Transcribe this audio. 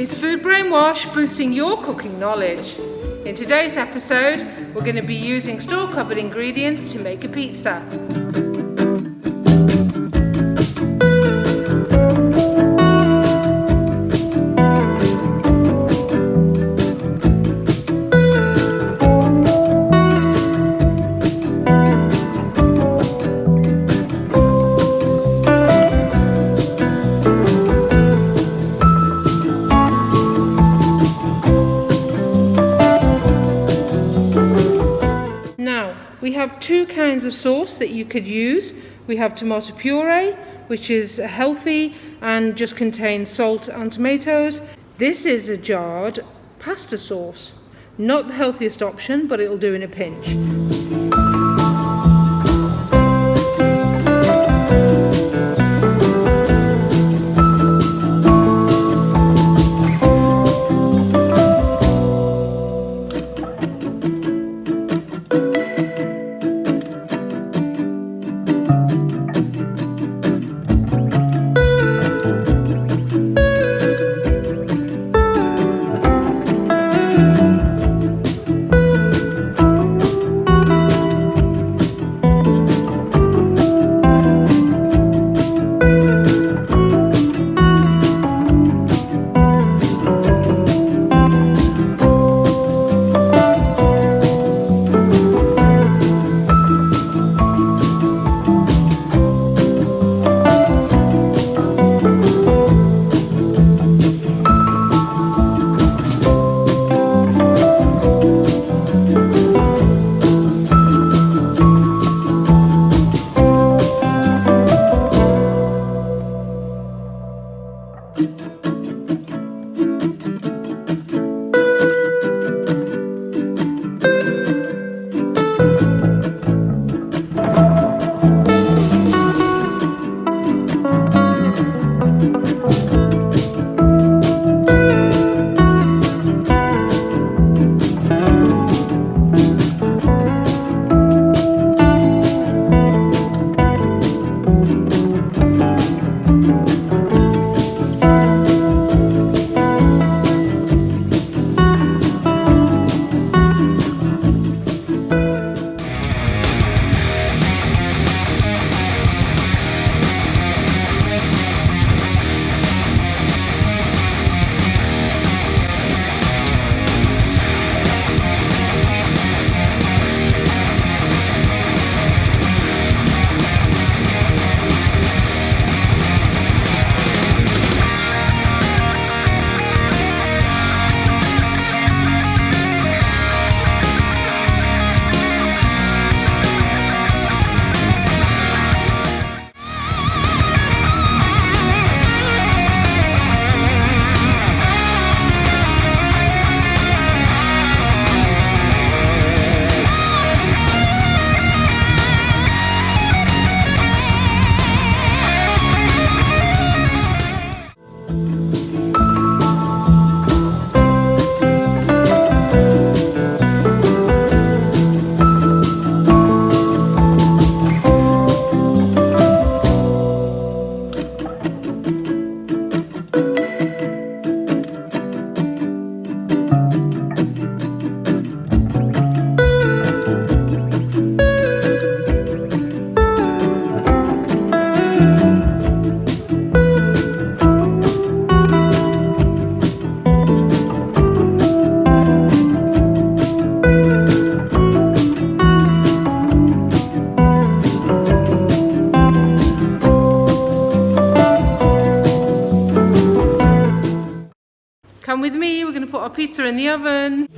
It's Food Brainwash, boosting your cooking knowledge. In today's episode, we're going to be using store-cupboard ingredients to make a pizza. We have two kinds of sauce that you could use. We have tomato puree, which is healthy and just contains salt and tomatoes. This is a jarred pasta sauce. Not the healthiest option, but it'll do in a pinch. Come with me, we're going to put our pizza in the oven.